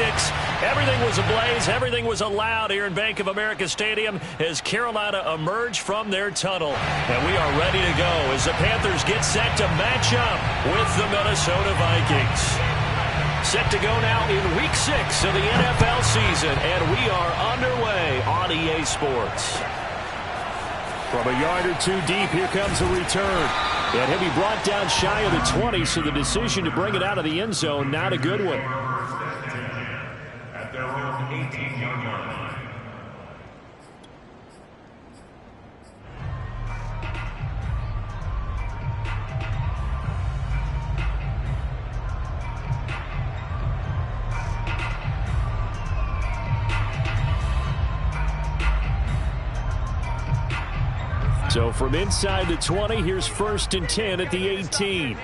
pyrotechnics. Everything was ablaze. Everything was allowed here in Bank of America Stadium as Carolina emerged from their tunnel. And we are ready to go as the Panthers get set to match up with the Minnesota Vikings. Set to go now in Week 6 of the NFL season, and we are underway on EA Sports. From a yard or two deep, here comes a return. And he'll be brought down shy of the 20, so the decision to bring it out of the end zone, not a good one. At their own 18-yard line. So from inside the 20, here's 1st and 10 at the 18.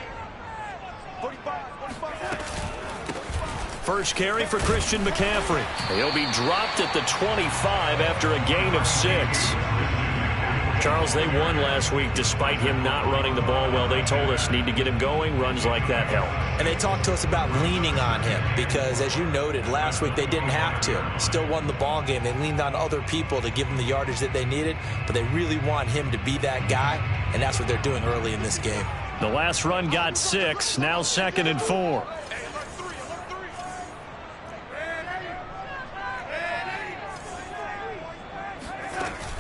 First carry for Christian McCaffrey. He'll be dropped at the 25 after a gain of 6. Charles, they won last week despite him not running the ball well. They told us need to get him going. Runs like that help. And they talked to us about leaning on him because, as you noted, last week they didn't have to. Still won the ball game. They leaned on other people to give them the yardage that they needed, but they really want him to be that guy, and that's what they're doing early in this game. The last run got 6. Now 2nd and 4.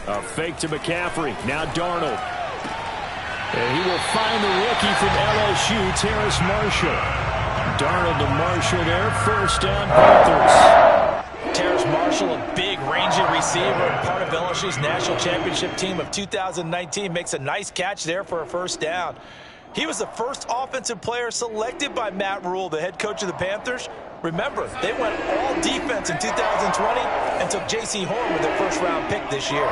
A fake to McCaffrey. Now Darnold. And he will find the rookie from LSU, Terrace Marshall. Darnold to Marshall there. 1st down, Panthers. Terrace Marshall, a big, rangy receiver and part of LSU's national championship team of 2019, makes a nice catch there for a 1st down. He was the first offensive player selected by Matt Rule, the head coach of the Panthers. Remember, they went all defense in 2020 and took J.C. Horn with their 1st-round pick this year.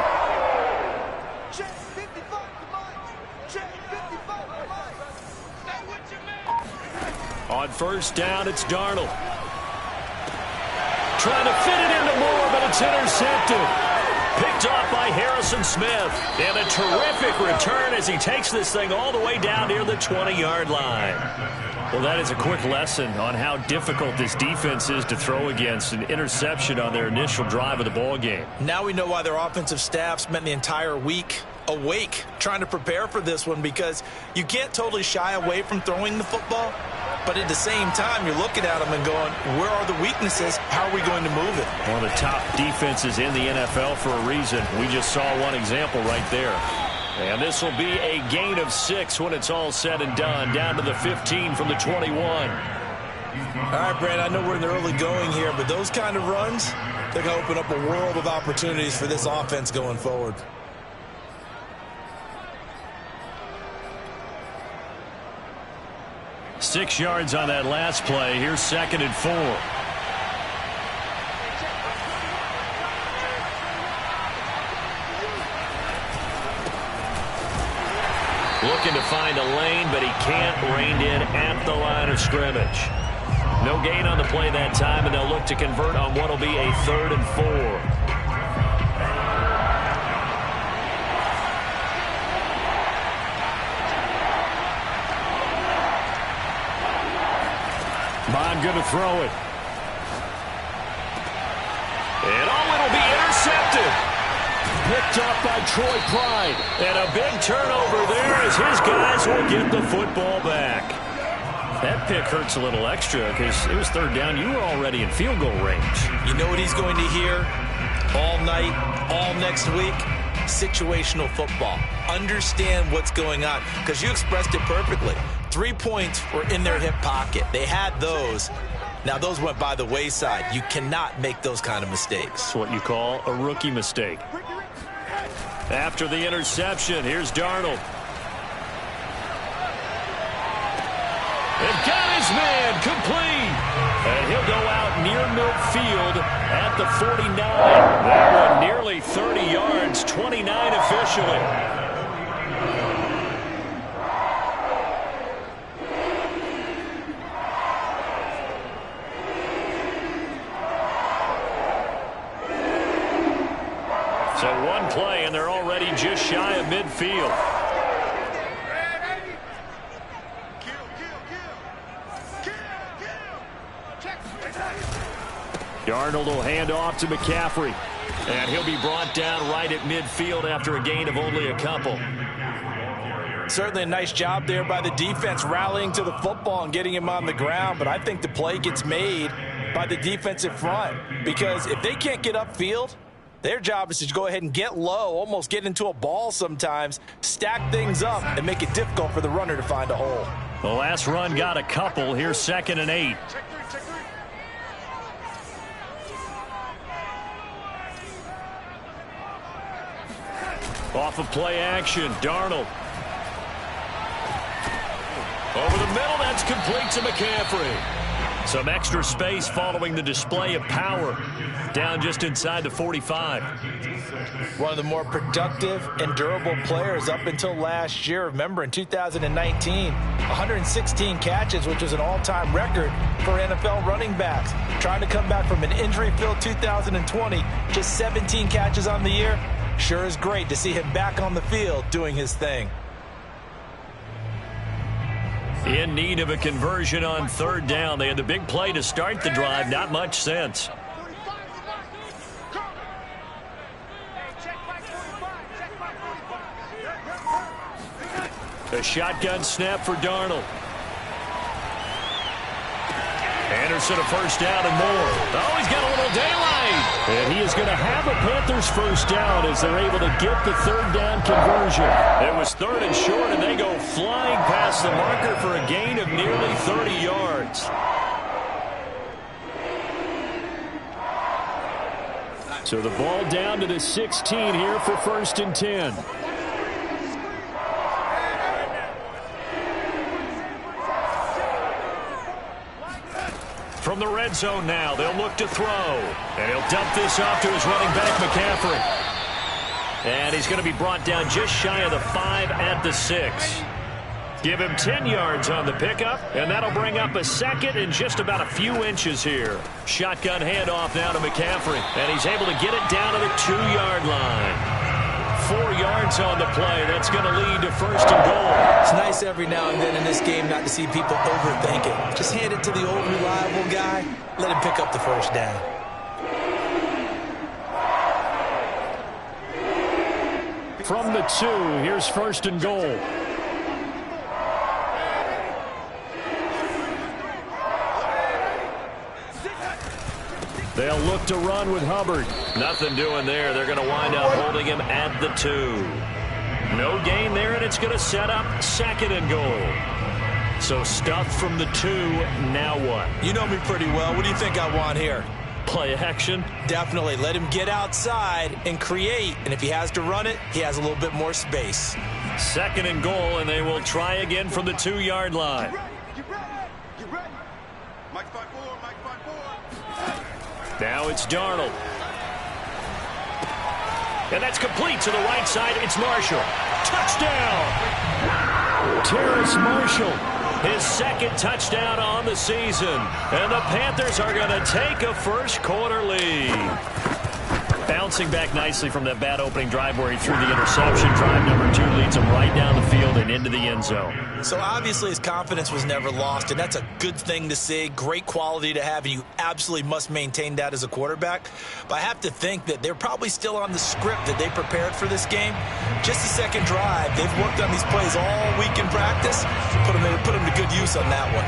On 1st down, it's Darnold. Trying to fit it into Moore, but it's intercepted. Picked off by Harrison Smith. And a terrific return as he takes this thing all the way down near the 20-yard line. Well, that is a quick lesson on how difficult this defense is to throw against. An interception on their initial drive of the ball game. Now we know why their offensive staff spent the entire week awake trying to prepare for this one, because you can't totally shy away from throwing the football, but at the same time you're looking at them and going, where are the weaknesses? How are we going to move it? One of the top defenses in the NFL for a reason. We just saw one example right there. And this will be a gain of 6 when it's all said and done, down to the 15 from the 21. All right, Brand, I know we're in the early going here, but those kind of runs, they're going to open up a world of opportunities for this offense going forward. Six yards on that last play. Here's 2nd and 4. Looking to find a lane, but he can't. Reined in at the line of scrimmage. No gain on the play that time, and they'll look to convert on what will be a 3rd and 4. Bond going to throw it. And it'll be intercepted. Picked up by Troy Pride. And a big turnover there as his guys will get the football back. That pick hurts a little extra because it was 3rd down. You were already in field goal range. You know what he's going to hear all night, all next week? Situational football. Understand what's going on, because you expressed it perfectly. 3 points were in their hip pocket. They had those. Now those went by the wayside. You cannot make those kind of mistakes. That's what you call a rookie mistake. After the interception, here's Darnold. They've got his man complete. And he'll go out near midfield at the 49. That one nearly 30 yards, 29 officially. So one play, and they're already just shy of midfield. Darnold will hand off to McCaffrey. And he'll be brought down right at midfield after a gain of only a couple. Certainly a nice job there by the defense rallying to the football and getting him on the ground. But I think the play gets made by the defensive front. Because if they can't get upfield, their job is to go ahead and get low, almost get into a ball sometimes, stack things up, and make it difficult for the runner to find a hole. The last run got a couple. Here's 2nd and 8. Off of play action, Darnold. Over the middle, that's complete to McCaffrey. Some extra space following the display of power. Down just inside the 45. One of the more productive and durable players up until last year. Remember, in 2019, 116 catches, which was an all-time record for NFL running backs. Trying to come back from an injury-filled 2020, just 17 catches on the year. Sure is great to see him back on the field doing his thing. In need of a conversion on 3rd down. They had the big play to start the drive. Not much sense. A shotgun snap for Darnold. Anderson a first down and more. Oh, he's got a little daylight. And he is going to have a Panthers first down as they're able to get the 3rd down conversion. It was 3rd and short, and they go flying past the marker for a gain of nearly 30 yards. So the ball down to the 16 here for 1st and 10. From the red zone now, they'll look to throw. And he'll dump this off to his running back, McCaffrey. And he's going to be brought down just shy of the 5 at the 6. Give him 10 yards on the pickup, and that'll bring up a 2nd and just about a few inches here. Shotgun handoff now to McCaffrey, and he's able to get it down to the 2-yard line. 4 yards on the play. That's going to lead to 1st and goal. It's nice every now and then in this game not to see people overthink it. Just hand it to the old reliable guy. Let him pick up the first down. From the 2, here's 1st and goal. They'll look to run with Hubbard. Nothing doing there. They're going to wind up holding him at the 2. No gain there, and it's going to set up 2nd and goal. So stuff from the 2. Now what? You know me pretty well. What do you think I want here? Play action? Definitely. Let him get outside and create. And if he has to run it, he has a little bit more space. 2nd and goal, and they will try again from the 2-yard line. Get ready. Mike 5-4, Mike 5-4. Now it's Darnold. And that's complete to the right side. It's Marshall. Touchdown! Terrace Marshall. His 2nd touchdown on the season. And the Panthers are going to take a first-quarter lead. Bouncing back nicely from that bad opening drive where he threw the interception. Drive number 2 leads him right down the field and into the end zone. So obviously his confidence was never lost, and that's a good thing to see. Great quality to have, and you absolutely must maintain that as a quarterback. But I have to think that they're probably still on the script that they prepared for this game. Just the 2nd drive. They've worked on these plays all week in practice. Put them to good use on that one.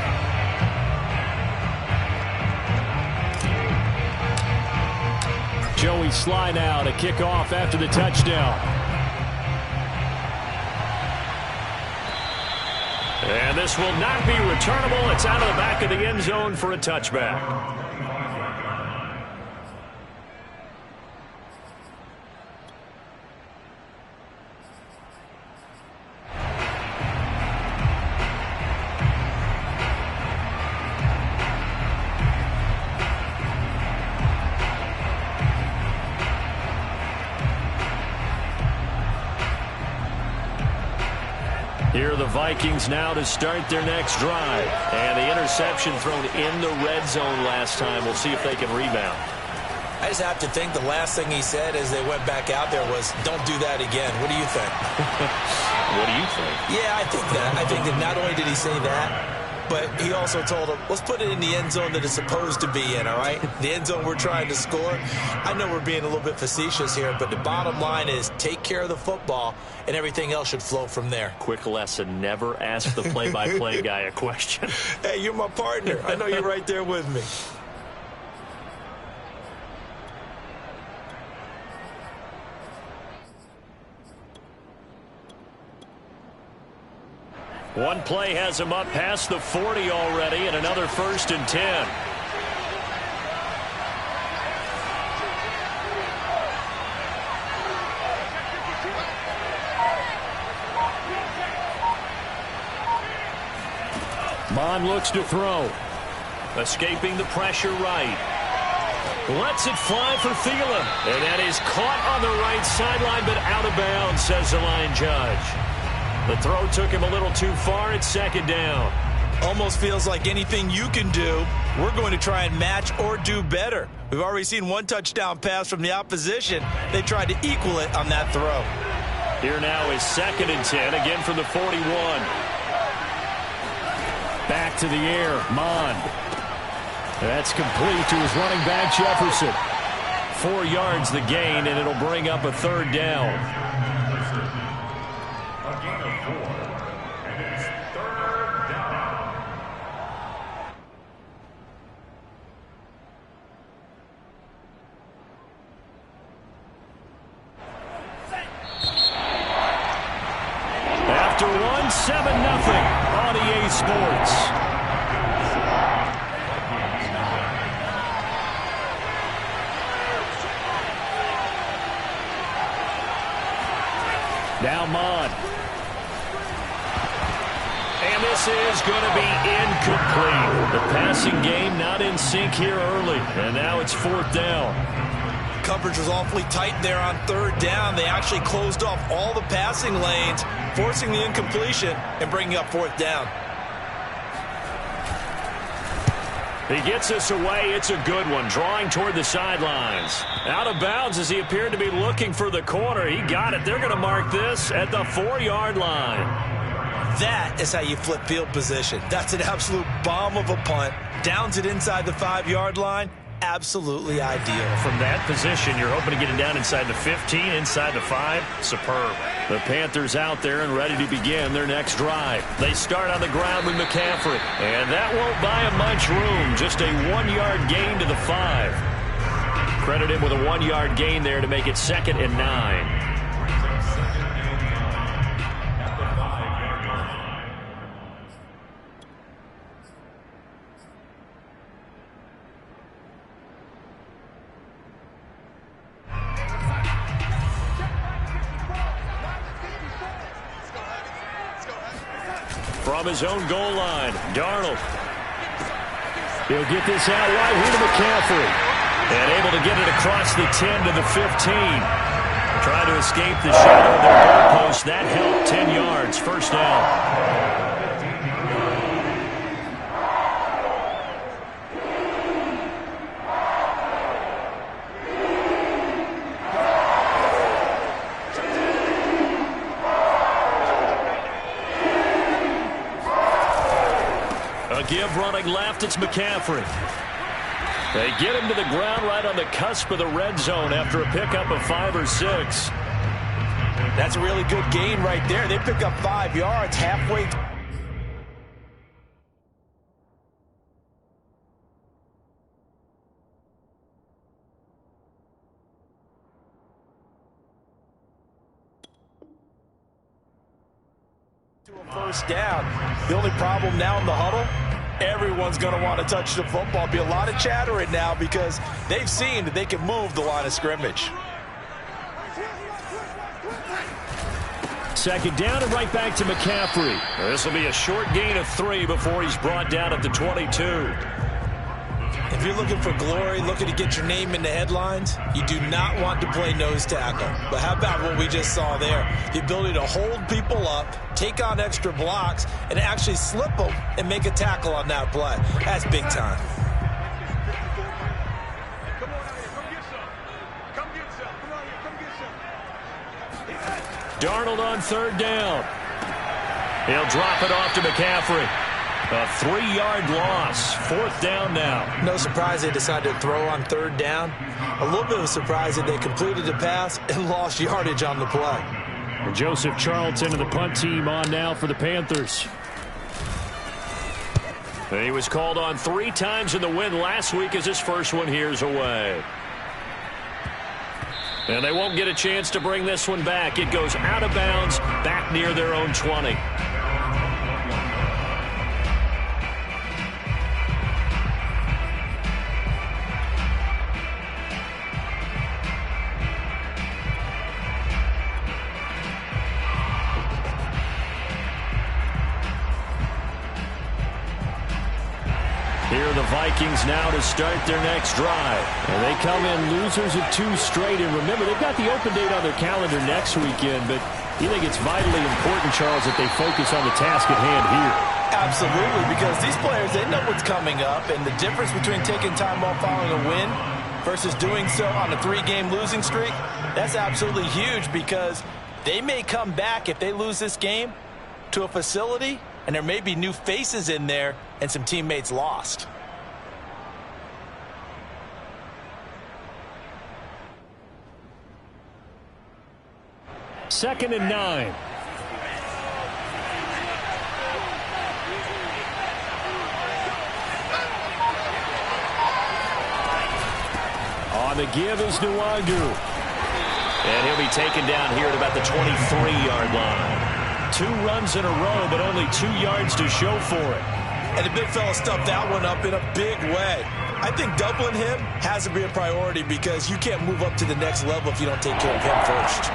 Joey Sly now to kick off after the touchdown. And this will not be returnable. It's out of the back of the end zone for a touchback. Here are the Vikings now to start their next drive. And the interception thrown in the red zone last time. We'll see if they can rebound. I just have to think the last thing he said as they went back out there was, don't do that again. What do you think? What do you think? Yeah, I think that. I think that not only did he say that, but he also told him, let's put it in the end zone that it's supposed to be in, all right? The end zone we're trying to score. I know we're being a little bit facetious here, but the bottom line is take care of the football, and everything else should flow from there. Quick lesson, never ask the play-by-play guy a question. Hey, you're my partner. I know you're right there with me. One play has him up past the 40 already, and another 1st and 10. Mon looks to throw. Escaping the pressure right. Lets it fly for Thielen. And that is caught on the right sideline, but out of bounds, says the line judge. The throw took him a little too far. It's 2nd down. Almost feels like anything you can do, we're going to try and match or do better. We've already seen one touchdown pass from the opposition. They tried to equal it on that throw. Here now is 2nd and 10, again from the 41. Back to the air, Mon. That's complete to his running back, Jefferson. 4 yards the gain, and it'll bring up a 3rd down. After 7-0 on EA Sports. Now Mon. And this is going to be incomplete. The passing game not in sync here early. And now it's 4th down. Coverage was awfully tight there on 3rd down. They actually closed off all the passing lanes, forcing the incompletion and bringing up 4th down. He gets us away. It's a good one. Drawing toward the sidelines. Out of bounds as he appeared to be looking for the corner. He got it. They're going to mark this at the 4-yard line. That is how you flip field position. That's an absolute bomb of a punt. Downs it inside the 5-yard line. Absolutely ideal. From that position, you're hoping to get it down inside the 15, inside the 5. Superb. The Panthers out there and ready to begin their next drive. They start on the ground with McCaffrey. And that won't buy him much room. Just a 1-yard gain to the 5. Credit him with a 1-yard gain there to make it 2nd and 9. From his own goal line, Darnold. He'll get this out wide here to McCaffrey. And able to get it across the 10 to the 15. Trying to escape the shadow of their goalpost. That helped. 10 yards. 1st down. Give running left, it's McCaffrey. They get him to the ground right on the cusp of the red zone after a pickup of 5 or 6. That's a really good gain right there. They pick up 5 yards halfway. To a 1st down. The only problem now in the huddle, everyone's going to want to touch the football. Be a lot of chattering now because they've seen that they can move the line of scrimmage. 2nd down and right back to McCaffrey. This will be a short gain of 3 before he's brought down at the 22. If you're looking for glory, looking to get your name in the headlines, you do not want to play nose tackle. But how about what we just saw there? The ability to hold people up, take on extra blocks, and actually slip them and make a tackle on that play. That's big time. Darnold on 3rd down. He'll drop it off to McCaffrey. A 3-yard loss. 4th down now. No surprise they decided to throw on 3rd down. A little bit of a surprise that they completed the pass and lost yardage on the play. And Joseph Charlton and the punt team on now for the Panthers. And he was called on 3 times in the win last week as his first one here's away. And they won't get a chance to bring this one back. It goes out of bounds back near their own 20. Here are the Vikings now to start their next drive. And they come in losers of 2 straight. And remember, they've got the open date on their calendar next weekend. But you think it's vitally important, Charles, that they focus on the task at hand here? Absolutely, because these players, they know what's coming up. And the difference between taking time off following a win versus doing so on a 3-game losing streak, that's absolutely huge because they may come back if they lose this game to a facility and there may be new faces in there and some teammates lost. Second and 9. On the give is Nwangu. And he'll be taken down here at about the 23-yard line. 2 runs in a row, but only 2 yards to show for it. And the big fella stuffed that one up in a big way. I think doubling him has to be a priority because you can't move up to the next level if you don't take care of him first.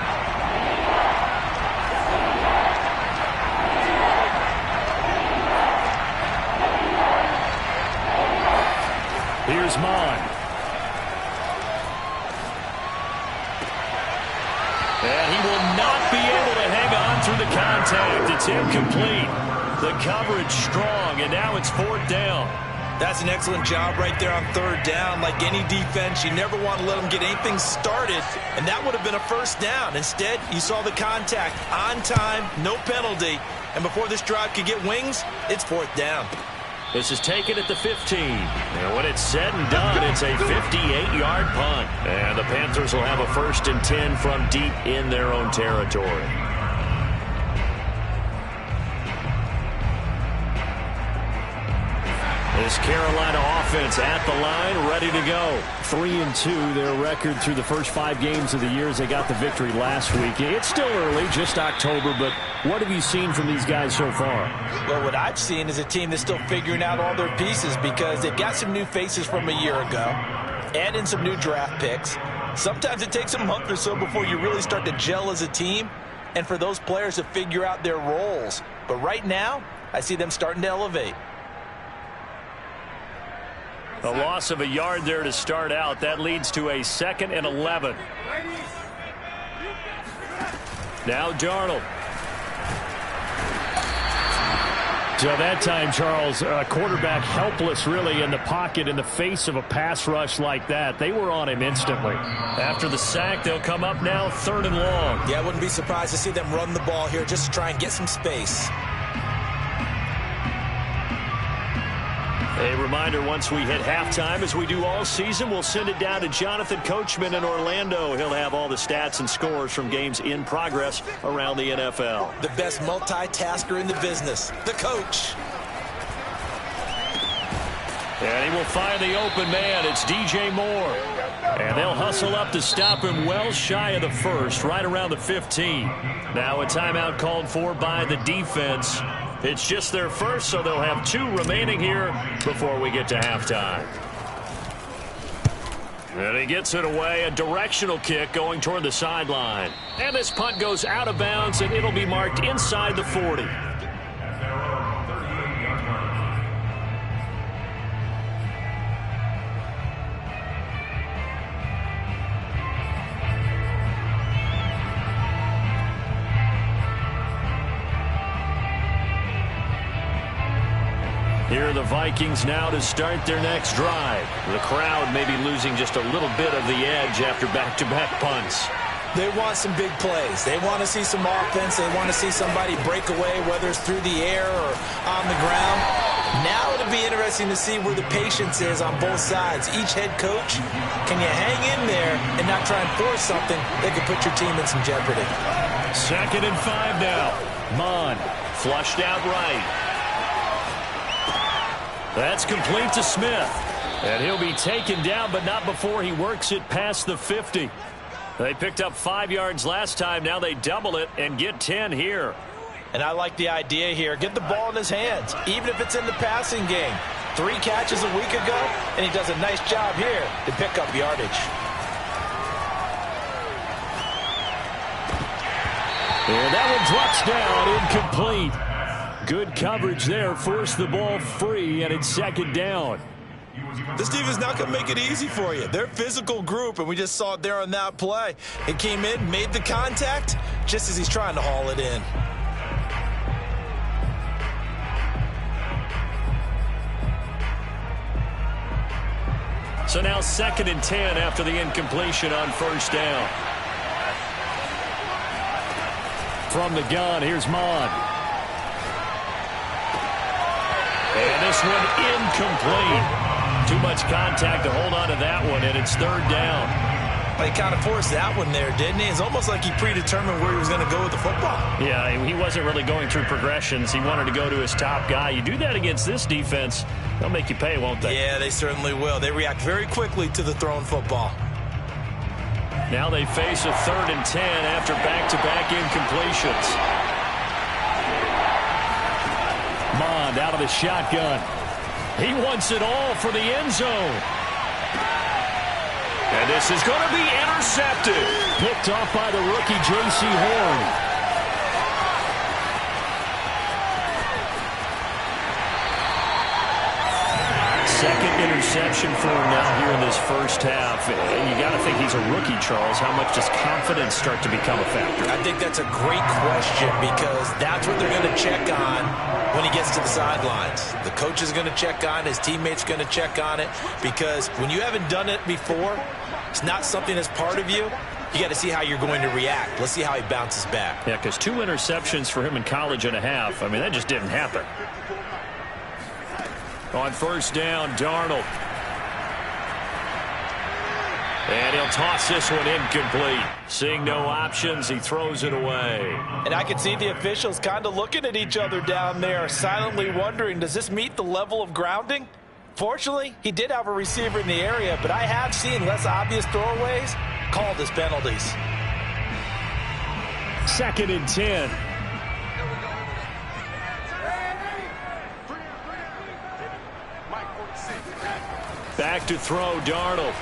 Here's Mon. And he will not be able to hang on through the contact. It's incomplete. The coverage strong, and now it's 4th down. That's an excellent job right there on 3rd down. Like any defense, you never want to let them get anything started, and that would have been a 1st down. Instead, you saw the contact on time, no penalty, and before this drive could get wings, it's 4th down. This is taken at the 15. And when it's said and done, it's a 58-yard punt. And the Panthers will have a 1st and 10 from deep in their own territory. This Carolina offense at the line, ready to go. 3-2, their record through the first 5 games of the year as they got the victory last week. It's still early, just October, but what have you seen from these guys so far? Well, what I've seen is a team that's still figuring out all their pieces because they've got some new faces from a year ago, add in some new draft picks. Sometimes it takes a month or so before you really start to gel as a team and for those players to figure out their roles. But right now, I see them starting to elevate. A loss of a yard there to start out. That leads to a 2nd and 11. Now Darnold. So that time, Charles, quarterback helpless really in the pocket in the face of a pass rush like that. They were on him instantly. After the sack, they'll come up now 3rd and long. Yeah, I wouldn't be surprised to see them run the ball here just to try and get some space. A reminder, once we hit halftime, as we do all season, we'll send it down to Jonathan Coachman in Orlando. He'll have all the stats and scores from games in progress around the NFL. The best multitasker in the business, the coach. And he will find the open man. It's DJ Moore. And they'll hustle up to stop him well shy of the 1st, right around the 15. Now a timeout called for by the defense. It's just their 1st, so they'll have 2 remaining here before we get to halftime. And he gets it away, a directional kick going toward the sideline. And this punt goes out of bounds, and it'll be marked inside the 40. Here are the Vikings now to start their next drive. The crowd may be losing just a little bit of the edge after back-to-back punts. They want some big plays. They want to see some offense. They want to see somebody break away, whether it's through the air or on the ground. Now it'll be interesting to see where the patience is on both sides. Each head coach, can you hang in there and not try and force something that could put your team in some jeopardy? 2nd and 5 now. Mon flushed out right. That's complete to Smith. And he'll be taken down, but not before he works it past the 50. They picked up 5 yards last time. Now they double it and get 10 here. And I like the idea here. Get the ball in his hands, even if it's in the passing game. 3 catches a week ago, and he does a nice job here to pick up yardage. And that one drops down, incomplete. Good coverage there, forced the ball free, and it's 2nd down. This defense not going to make it easy for you. They're a physical group, and we just saw it there on that play. It came in, made the contact, just as he's trying to haul it in. So now 2nd and 10 after the incompletion on 1st down. From the gun, here's Mon. And this one incomplete. Too much contact to hold on to that one, and it's 3rd down. He kind of forced that one there, didn't he? It's almost like he predetermined where he was going to go with the football. Yeah, he wasn't really going through progressions. He wanted to go to his top guy. You do that against this defense, they'll make you pay, won't they? Yeah, they certainly will. They react very quickly to the thrown football. Now they face a 3rd and 10 after back-to-back incompletions. Mond out of the shotgun. He wants it all for the end zone. And this is going to be intercepted. Picked off by the rookie J.C. Horn. Second interception for him now here in this first half. You got to think he's a rookie, Charles. How much does confidence start to become a factor? I think that's a great question because that's what they're going to check on when he gets to the sidelines. The coach is going to check on it. His teammates going to check on it because when you haven't done it before, it's not something that's part of you. You got to see how you're going to react. Let's see how he bounces back. Yeah, because 2 interceptions for him in college and a half. I mean, that just didn't happen. On 1st down, Darnold. And he'll toss this one incomplete. Seeing no options, he throws it away. And I can see the officials kind of looking at each other down there, silently wondering, does this meet the level of grounding? Fortunately, he did have a receiver in the area, but I have seen less obvious throwaways called as penalties. 2nd and 10. Back to throw, Darnold.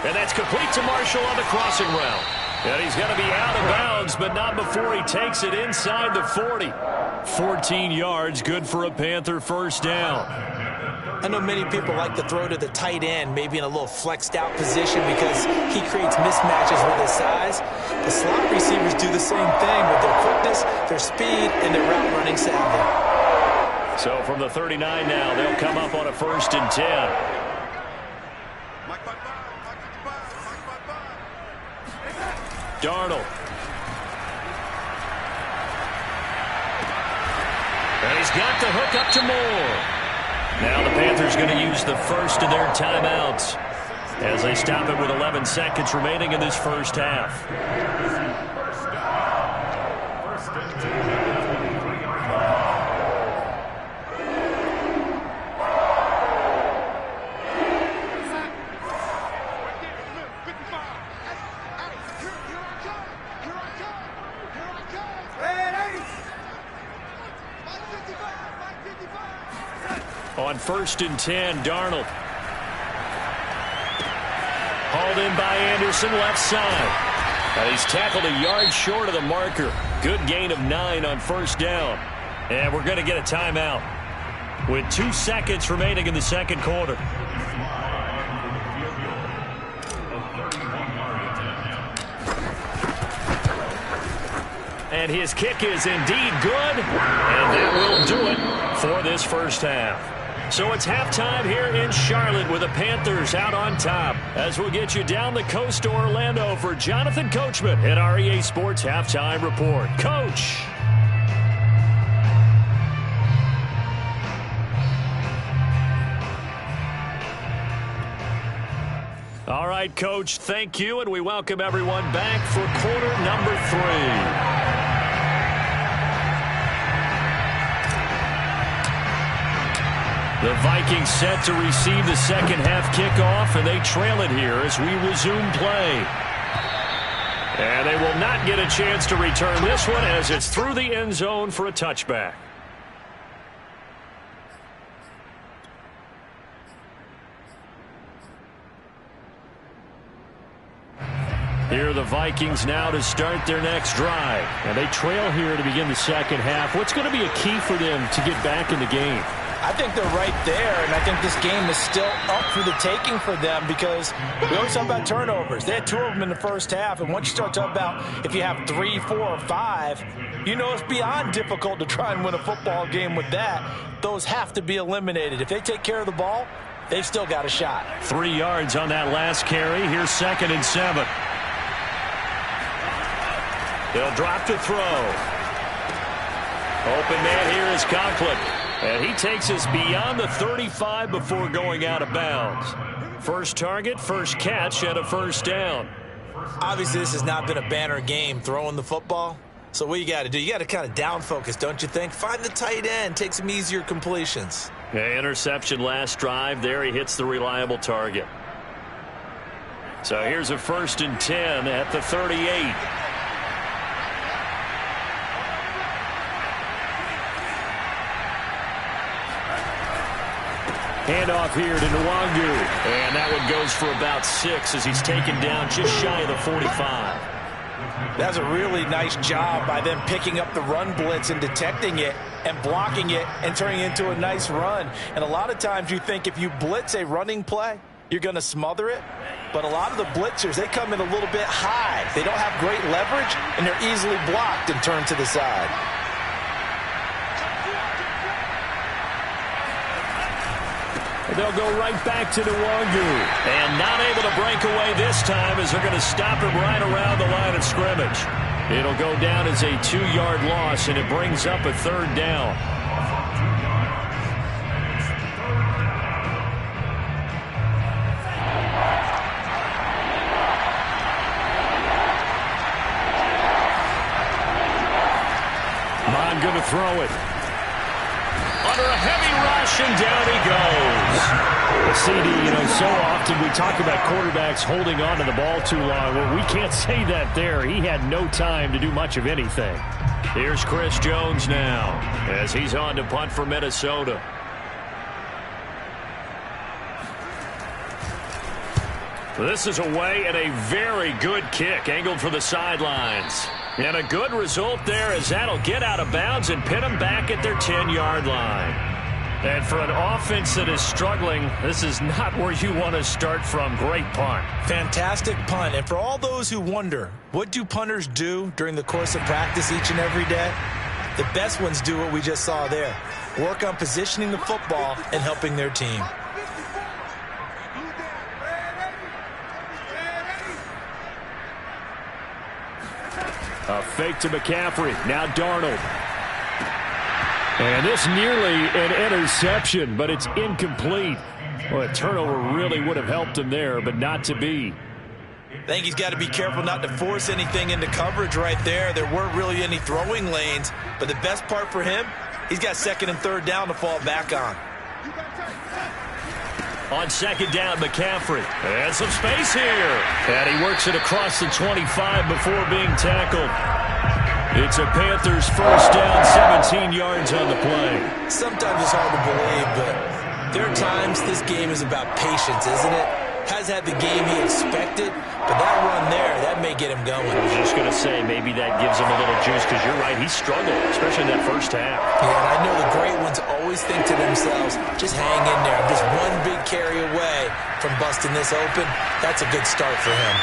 And that's complete to Marshall on the crossing route. And he's going to be out of bounds, but not before he takes it inside the 40. 14 yards, good for a Panther first down. I know many people like to throw to the tight end, maybe in a little flexed out position because he creates mismatches with his size. The slot receivers do the same thing with their quickness, their speed, and their route running savvy. So from the 39 now, they'll come up on a 1st and 10. Darnold. And he's got the hook up to Moore. Now the Panthers going to use the first of their timeouts as they stop it with 11 seconds remaining in this first half. On 1st and 10, Darnold. Hauled in by Anderson, left side. And he's tackled a yard short of the marker. Good gain of 9 on 1st down. And we're going to get a timeout with 2 seconds remaining in the second quarter. And his kick is indeed good. And that will do it for this first half. So it's halftime here in Charlotte with the Panthers out on top. As we'll get you down the coast to Orlando for Jonathan Coachman at our EA Sports Halftime Report. Coach. All right, Coach, thank you, and we welcome everyone back for quarter number 3. The Vikings set to receive the second half kickoff, and they trail it here as we resume play. And they will not get a chance to return this one as it's through the end zone for a touchback. Here are the Vikings now to start their next drive. And they trail here to begin the second half. What's going to be a key for them to get back in the game? I think they're right there, and I think this game is still up for the taking for them because we always talk about turnovers. They had 2 of them in the first half, and once you start talking about if you have 3, 4, or 5, you know it's beyond difficult to try and win a football game with that. Those have to be eliminated. If they take care of the ball, they've still got a shot. 3 yards on that last carry. Here's 2nd and 7. They'll drop to throw. Open man here is Conklin. And he takes us beyond the 35 before going out of bounds. First target, first catch, and a first down. Obviously, this has not been a banner game throwing the football. So what you got to do, you got to kind of down focus, don't you think? Find the tight end, take some easier completions. Yeah, interception last drive. There he hits the reliable target. So here's a 1st and 10 at the 38. Handoff here to Nwangu. And that one goes for about 6 as he's taken down just shy of the 45. That's a really nice job by them picking up the run blitz and detecting it and blocking it and turning it into a nice run. And a lot of times you think if you blitz a running play, you're going to smother it. But a lot of the blitzers, they come in a little bit high. They don't have great leverage, and they're easily blocked and turned to the side. They'll go right back to Nwangu. And not able to break away this time as they're going to stop him right around the line of scrimmage. It'll go down as a 2-yard loss, and it brings up a 3rd down. Mon going to throw it. Under a heavy rush, and down he goes. CD, so often we talk about quarterbacks holding on to the ball too long. Well, we can't say that there. He had no time to do much of anything. Here's Chris Jones now as he's on to punt for Minnesota. This is away and a very good kick angled for the sidelines. And a good result there as that'll get out of bounds and pin them back at their 10-yard line. And for an offense that is struggling, this is not where you want to start from. Great punt. Fantastic punt. And for all those who wonder, what do punters do during the course of practice each and every day? The best ones do what we just saw there. Work on positioning the football and helping their team. A fake to McCaffrey. Now Darnold. And this nearly an interception, but it's incomplete. Well, a turnover really would have helped him there, but not to be. I think he's got to be careful not to force anything into coverage right there. There weren't really any throwing lanes, but the best part for him, he's got 2nd and 3rd down to fall back on. On 2nd down, McCaffrey. And some space here. And he works it across the 25 before being tackled. It's a Panthers 1st down, 17 yards on the play. Sometimes it's hard to believe, but there are times this game is about patience, isn't it? Has had the game he expected, but that run there, that may get him going. I was just going to say, maybe that gives him a little juice, because you're right, he struggled, especially in that first half. Yeah, and I know the great ones always think to themselves, just hang in there. I'm just one big carry away from busting this open. That's a good start for him.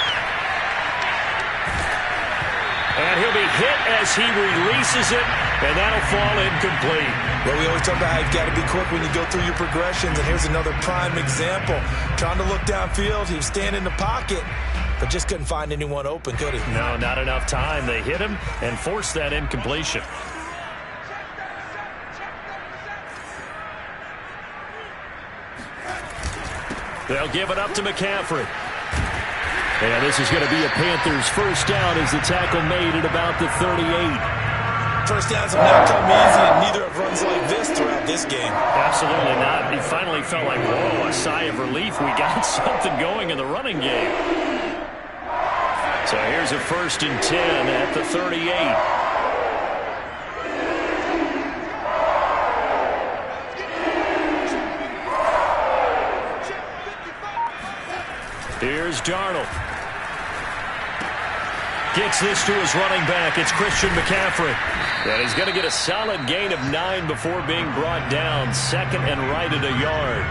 And he'll be hit as he releases it, and that'll fall incomplete. Well, we always talk about how you've got to be quick when you go through your progressions, and here's another prime example. Trying to look downfield, he was standing in the pocket, but just couldn't find anyone open, could he? No, not enough time. They hit him and forced that incompletion. They'll give it up to McCaffrey. And this is going to be a Panthers first down as the tackle made at about the 38. First downs have not come easy, and neither have runs like this throughout this game. Absolutely not. He finally felt like, whoa, a sigh of relief. We got something going in the running game. So here's a 1st and 10 at the 38. Here's Darnold. Gets this to his running back. It's Christian McCaffrey. And he's going to get a solid gain of 9 before being brought down. 2nd and right at a yard.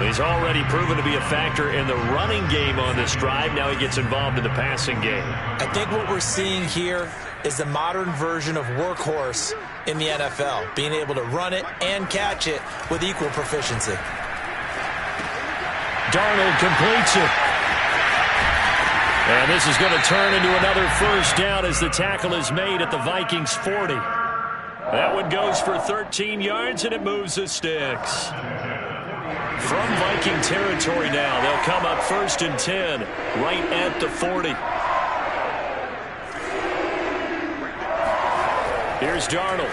He's already proven to be a factor in the running game on this drive. Now he gets involved in the passing game. I think what we're seeing here is the modern version of workhorse in the NFL. Being able to run it and catch it with equal proficiency. Darnold completes it. And this is going to turn into another first down as the tackle is made at the Vikings 40. That one goes for 13 yards, and it moves the sticks. From Viking territory now, they'll come up 1st and 10, right at the 40. Here's Darnold.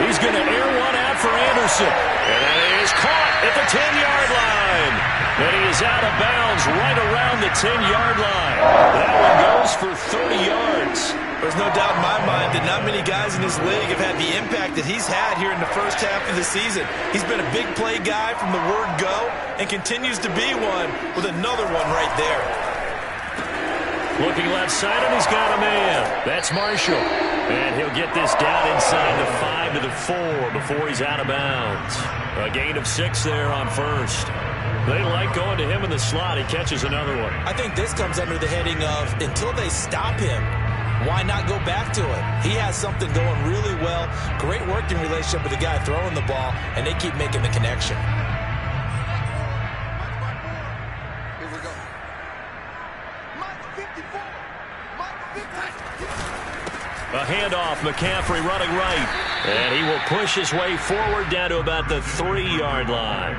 He's going to air one out for Anderson. And that is caught at the 10-yard line. And he is out of bounds right around the 10-yard line. That one goes for 30 yards. There's no doubt in my mind that not many guys in this league have had the impact that he's had here in the first half of the season. He's been a big play guy from the word go and continues to be one with another one right there. Looking left side, and he's got a man. That's Marshall. And he'll get this down inside the 5 to the 4 before he's out of bounds. A gain of 6 there on 1st. They like going to him in the slot. He catches another one. I think this comes under the heading of until they stop him, why not go back to it? He has something going really well. Great working relationship with the guy throwing the ball, and they keep making the connection. Here we go. Mike 54. Mike 54. A handoff, McCaffrey running right. And he will push his way forward down to about the 3-yard line.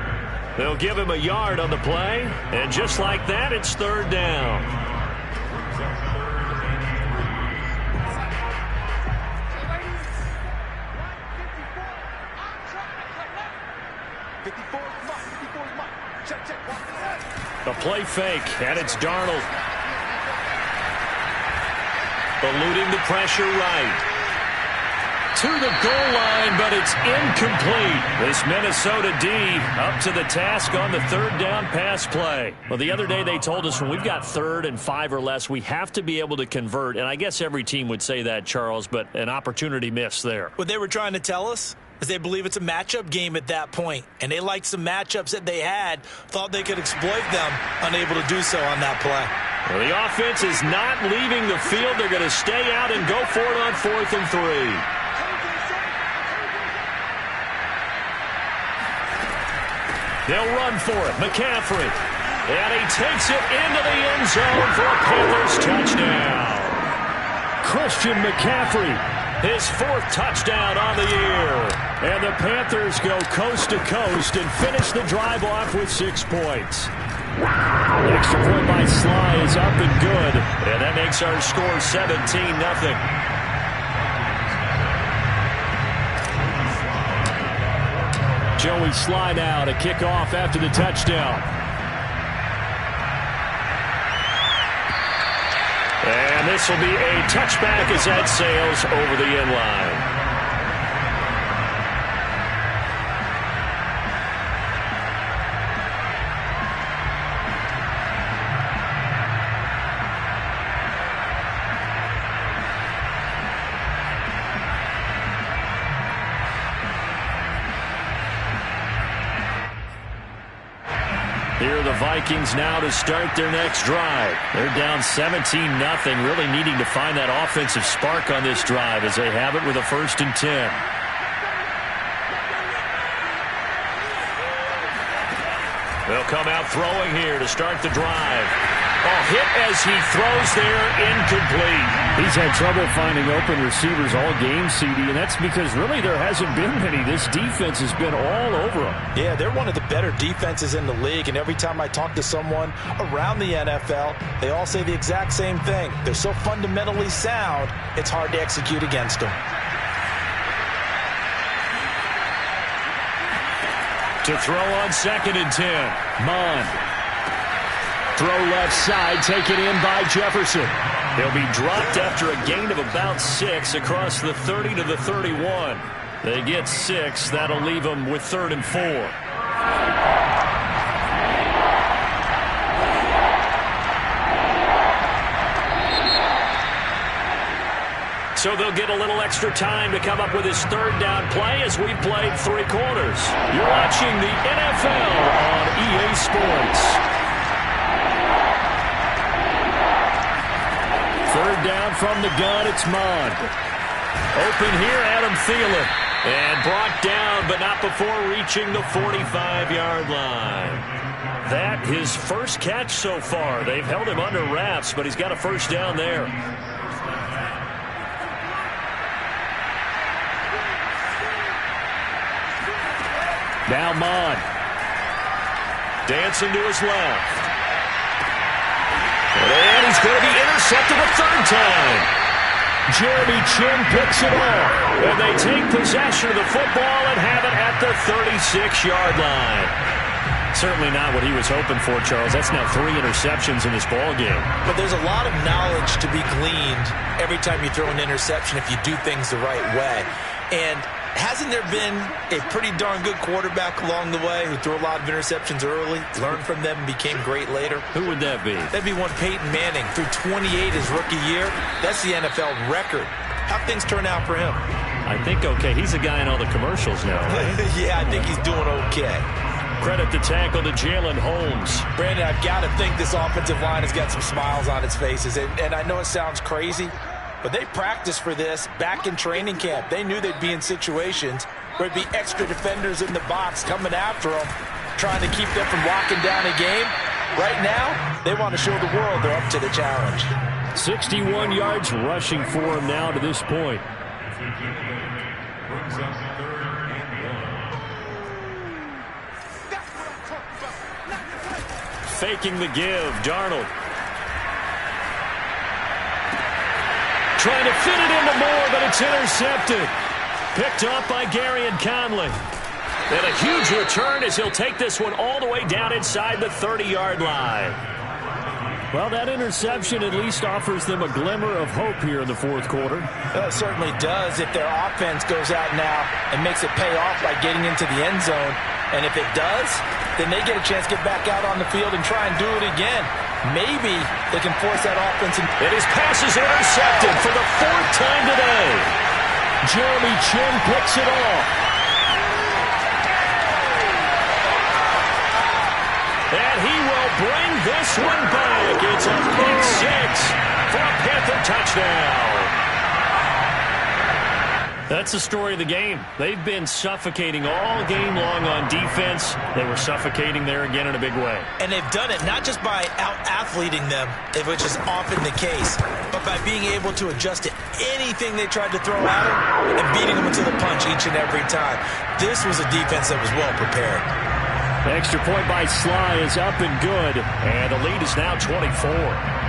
They'll give him a yard on the play, and just like that, it's 3rd down. A play fake, and it's Darnold. Eluding the pressure right. To the goal line, but it's incomplete. This Minnesota D up to the task on the 3rd down pass play. Well, the other day they told us when we've got 3rd and 5 or less, we have to be able to convert. And I guess every team would say that, Charles, but an opportunity missed there. What they were trying to tell us is they believe it's a matchup game at that point. And they liked some matchups that they had, thought they could exploit them, unable to do so on that play. Well, the offense is not leaving the field. They're going to stay out and go for it on 4th and 3. They'll run for it. McCaffrey. And he takes it into the end zone for a Panthers touchdown. Christian McCaffrey, his 4th touchdown on the year. And the Panthers go coast to coast and finish the drive off with 6 points. The extra point by Sly is up and good. And that makes our score 17-0. Joey Sly now to kick off after the touchdown. And this will be a touchback as that sails over the end line. Here are the Vikings now to start their next drive. They're down 17-0, really needing to find that offensive spark on this drive as they have it with a 1st and 10. They'll come out throwing here to start the drive. Hit as he throws there, incomplete. He's had trouble finding open receivers all game, CD, and that's because really there hasn't been many. This defense has been all over them. Yeah, they're one of the better defenses in the league, and every time I talk to someone around the NFL, they all say the exact same thing. They're so fundamentally sound, it's hard to execute against them. To throw on 2nd and 10. Mond. Throw left side, taken in by Jefferson. He'll be dropped after a gain of about 6 across the 30 to the 31. They get 6. That'll leave them with 3rd and 4. So they'll get a little extra time to come up with his 3rd down play as we've played 3 quarters. You're watching the NFL on EA Sports. 3rd down from the gun, it's Mond. Open here, Adam Thielen. And brought down, but not before reaching the 45-yard line. That his first catch so far. They've held him under wraps, but he's got a 1st down there. Now Mond. Dancing to his left. And he's going to be intercepted a 3rd time. Jeremy Chin picks it off. And they take possession of the football and have it at the 36-yard line. Certainly not what he was hoping for, Charles. That's now 3 interceptions in this ball game. But there's a lot of knowledge to be gleaned every time you throw an interception if you do things the right way. And hasn't there been a pretty darn good quarterback along the way who threw a lot of interceptions early, learned from them, and became great later? Who would that be? That'd be one Peyton Manning. Threw 28 his rookie year. That's the NFL record. How'd things turn out for him? I think okay. He's a guy in all the commercials now, right? Yeah, I think he's doing okay. Credit the tackle to Jalen Holmes. Brandon, I've got to think this offensive line has got some smiles on its faces. And I know it sounds crazy, but they practiced for this back in training camp. They knew they'd be in situations where there'd be extra defenders in the box coming after them, trying to keep them from locking down a game. Right now, they want to show the world they're up to the challenge. 61 yards rushing for him now to this point. Faking the give, Darnold. Trying to fit it into Moore, but it's intercepted. Picked up by Gary and Conley. And a huge return as he'll take this one all the way down inside the 30-yard line. Well, that interception at least offers them a glimmer of hope here in the 4th quarter. It certainly does if their offense goes out now and makes it pay off by getting into the end zone. And if it does, then they get a chance to get back out on the field and try and do it again. Maybe they can force that offense. And his pass is intercepted for the 4th time today. Jeremy Chin picks it off. And he will bring this one back. It's a big 6 for a Panther touchdown. That's the story of the game. They've been suffocating all game long on defense. They were suffocating there again in a big way. And they've done it not just by out-athleting them, which is often the case, but by being able to adjust to anything they tried to throw at them and beating them into the punch each and every time. This was a defense that was well prepared. The extra point by Sly is up and good. And the lead is now 24.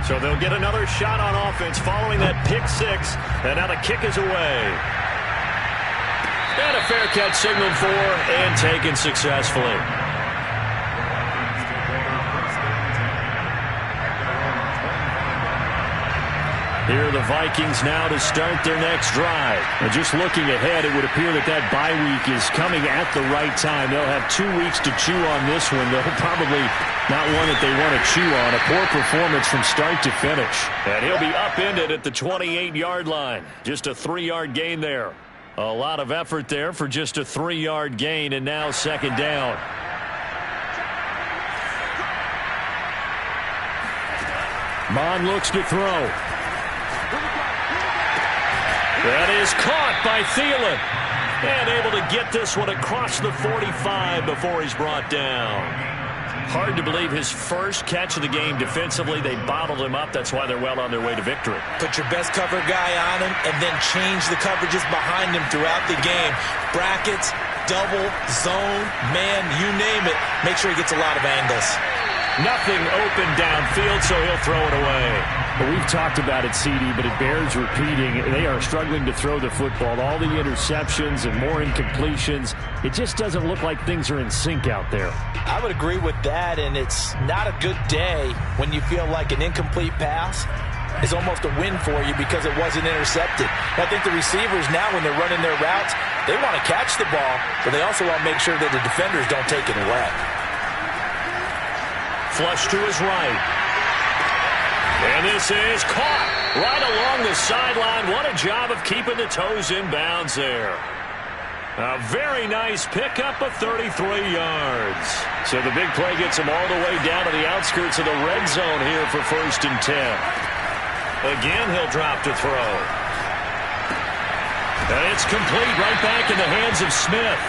So they'll get another shot on offense following that pick 6. And now the kick is away. And a fair catch signaled for and taken successfully. Here are the Vikings now to start their next drive. And just looking ahead, it would appear that that bye week is coming at the right time. They'll have 2 weeks to chew on this one. They'll probably not one that they want to chew on. A poor performance from start to finish. And he'll be upended at the 28-yard line. Just a 3-yard gain there. A lot of effort there for just a 3-yard gain, and now 2nd down. Mond looks to throw. That is caught by Thielen. And able to get this one across the 45 before he's brought down. Hard to believe his first catch of the game defensively. They bottled him up. That's why they're well on their way to victory. Put your best cover guy on him and then change the coverages behind him throughout the game. Brackets, double, zone, man, you name it. Make sure he gets a lot of angles. Nothing open downfield, so he'll throw it away. Well, we've talked about it, CD, but it bears repeating. They are struggling to throw the football. All the interceptions and more incompletions. It just doesn't look like things are in sync out there. I would agree with that, and it's not a good day when you feel like an incomplete pass is almost a win for you because it wasn't intercepted. I think the receivers now, when they're running their routes, they want to catch the ball, but they also want to make sure that the defenders don't take it away. Flush to his right. And this is caught right along the sideline. What a job of keeping the toes in bounds there. A very nice pickup of 33 yards. So the big play gets him all the way down to the outskirts of the red zone here for 1st and 10. Again, he'll drop to throw. And it's complete right back in the hands of Smith.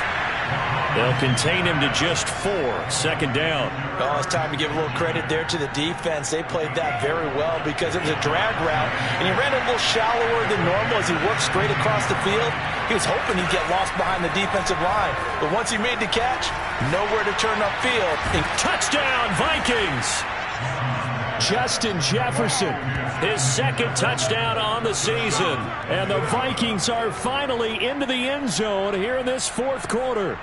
They'll contain him to just 4. 2nd down. Oh, it's time to give a little credit there to the defense. They played that very well because it was a drag route, and he ran a little shallower than normal as he worked straight across the field. He was hoping he'd get lost behind the defensive line, but once he made the catch, nowhere to turn upfield. Touchdown, Vikings! Justin Jefferson, his 2nd touchdown on the season. And the Vikings are finally into the end zone here in this 4th quarter.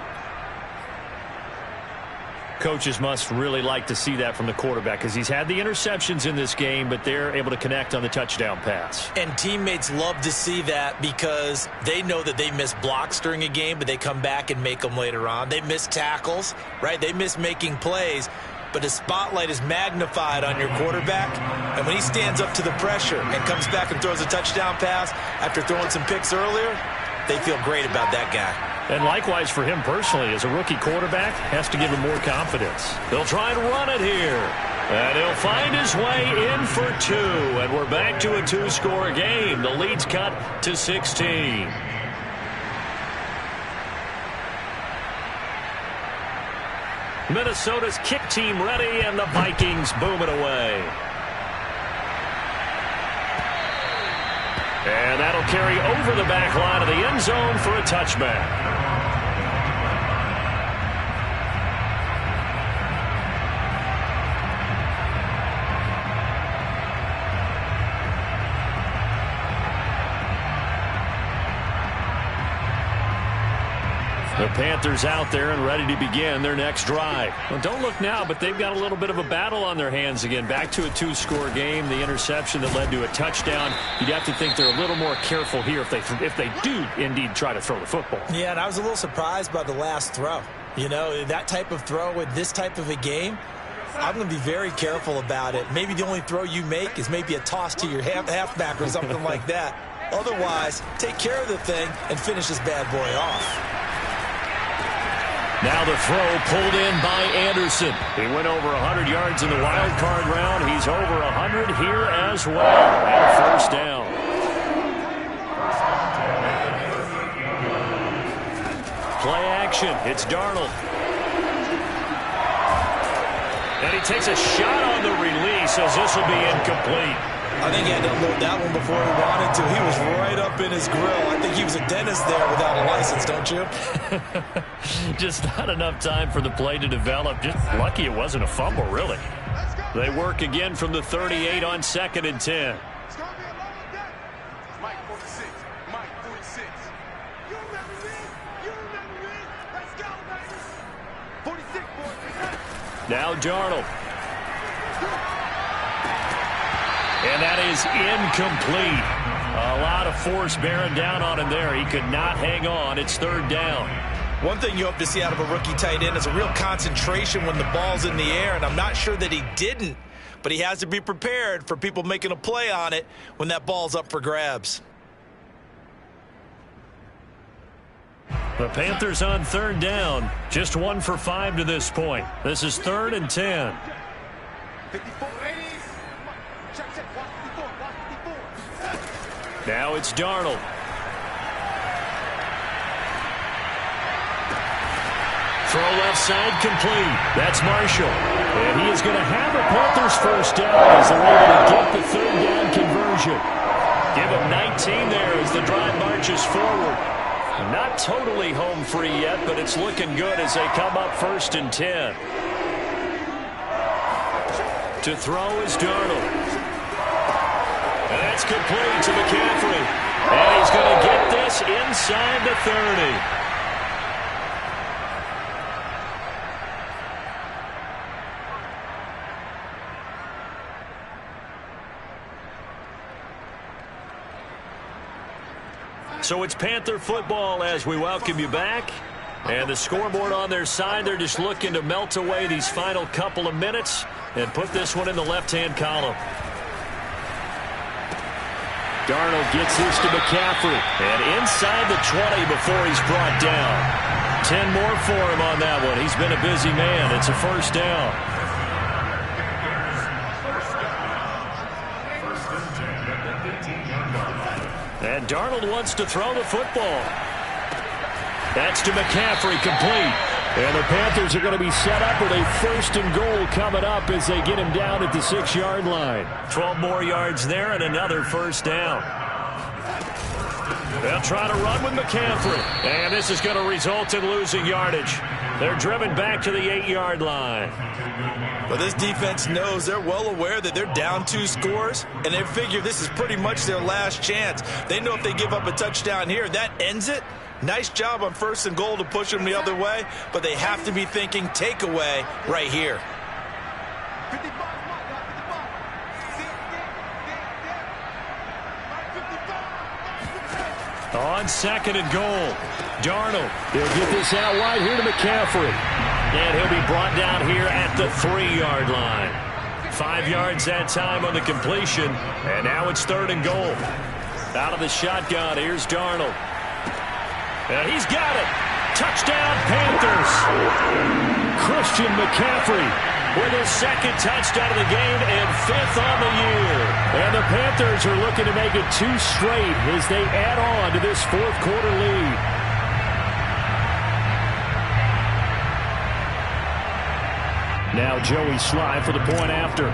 Coaches must really like to see that from the quarterback because he's had the interceptions in this game, but they're able to connect on the touchdown pass. And teammates love to see that because they know that they miss blocks during a game, but they come back and make them later on. They miss tackles, right? They miss making plays, but the spotlight is magnified on your quarterback, and when he stands up to the pressure and comes back and throws a touchdown pass after throwing some picks earlier, they feel great about that guy. And likewise for him personally, as a rookie quarterback, has to give him more confidence. They'll try and run it here. And he'll find his way in for 2. And we're back to a 2-score game. The lead's cut to 16. Minnesota's kick team ready, and the Vikings boom it away. And that'll carry over the back line of the end zone for a touchback. The Panthers out there and ready to begin their next drive. Well, don't look now, but they've got a little bit of a battle on their hands again. Back to a 2-score game. The interception that led to a touchdown. You'd have to think they're a little more careful here if they do indeed try to throw the football. Yeah, and I was a little surprised by the last throw. You know, that type of throw with this type of a game, I'm going to be very careful about it. Maybe the only throw you make is maybe a toss to your halfback or something like that. Otherwise, take care of the thing and finish this bad boy off. Now the throw pulled in by Anderson. He went over 100 yards in the wild card round. He's over 100 here as well. And 1st down. Play action. It's Darnold. And he takes a shot on the release as this will be incomplete. I think he had to unload that one before he wanted to. He was right up in his grill. I think he was a dentist there without a license, don't you? Just not enough time for the play to develop. Just lucky it wasn't a fumble, really. They work again from the 38 on 2nd and 10. It's going to be a long day. Mike 46. Mike 46. You remember me? You remember me? Let's go, baby. 46, boys. Now Darnold. And that is incomplete. A lot of force bearing down on him there. He could not hang on. It's 3rd down. One thing you hope to see out of a rookie tight end is a real concentration when the ball's in the air, and I'm not sure that he didn't, but he has to be prepared for people making a play on it when that ball's up for grabs. The Panthers on 3rd down. Just 1 for 5 to this point. This is 3rd and 10. 54. Check, check. Watch 54. Watch 54. Now it's Darnold. Throw left side complete. That's Marshall. And he is going to have a Panthers first down as they're able to get the third down conversion. Give him 19 there as the drive marches forward. Not totally home free yet, but it's looking good as they come up 1st and 10. To throw is Darnold. And that's complete to McCaffrey. And he's going to get this inside the 30. So it's Panther football as we welcome you back. And the scoreboard on their side, they're just looking to melt away these final couple of minutes and put this one in the left-hand column. Darnold gets this to McCaffrey. And inside the 20 before he's brought down. 10 more for him on that one. He's been a busy man. It's a first down. And Darnold wants to throw the football. That's to McCaffrey, complete. And the Panthers are going to be set up with a 1st and goal coming up as they get him down at the 6-yard line. 12 more yards there and another first down. They'll try to run with McCaffrey. And this is going to result in losing yardage. They're driven back to the 8-yard line. But this defense knows, they're well aware that they're down 2 scores, and they figure this is pretty much their last chance. They know if they give up a touchdown here, that ends it. Nice job on 1st and goal to push them the other way, but they have to be thinking takeaway right here. On 2nd and goal, Darnold. He'll get this out wide here to McCaffrey. And he'll be brought down here at the 3-yard line. 5 yards that time on the completion. And now it's 3rd and goal. Out of the shotgun, here's Darnold. And he's got it. Touchdown, Panthers. Christian McCaffrey with his 2nd touchdown of the game and 5th on the year. And the Panthers are looking to make it 2 straight as they add on to this 4th quarter lead. Now Joey Sly for the point after.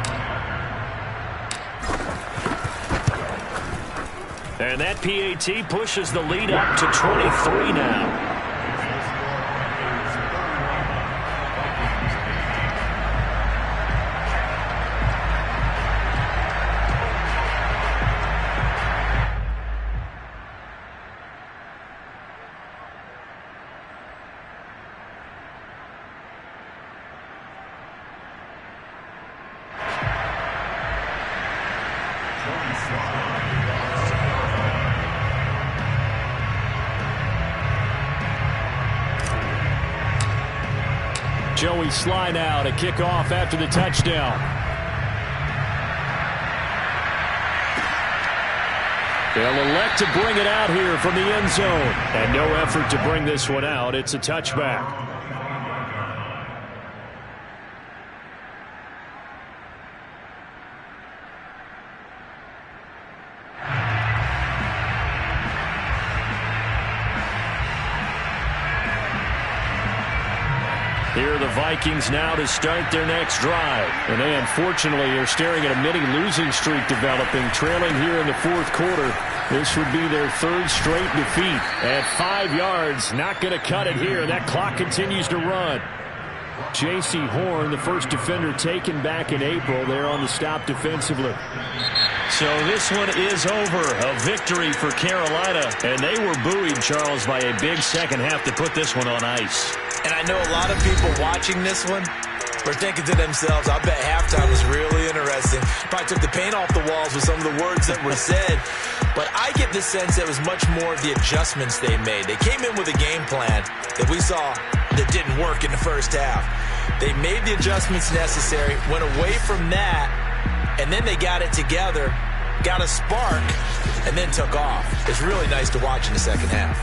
And that PAT pushes the lead up to 23 now. Joey Sly now to kick off after the touchdown. They'll elect to bring it out here from the end zone. And no effort to bring this one out. It's a touchback. Here are the Vikings now to start their next drive. And they unfortunately are staring at a mini losing streak developing, trailing here in the 4th quarter. This would be their 3rd straight defeat. At 5 yards, not going to cut it here. That clock continues to run. J.C. Horn, the first defender taken back in April, there on the stop defensively. So this one is over. A victory for Carolina. And they were buoyed, Charles, by a big second half to put this one on ice. And I know a lot of people watching this one were thinking to themselves, I bet halftime was really interesting. Probably took the paint off the walls with some of the words that were said. But I get the sense that it was much more of the adjustments they made. They came in with a game plan that we saw that didn't work in the first half. They made the adjustments necessary, went away from that, and then they got it together, got a spark, and then took off. It's really nice to watch in the second half.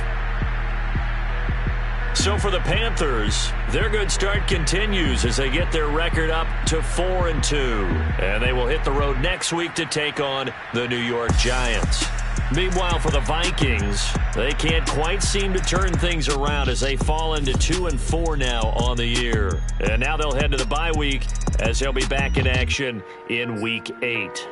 So for the Panthers, their good start continues as they get their record up to 4-2. And they will hit the road next week to take on the New York Giants. Meanwhile, for the Vikings, they can't quite seem to turn things around as they fall into 2-4 now on the year. And now they'll head to the bye week as they'll be back in action in Week 8.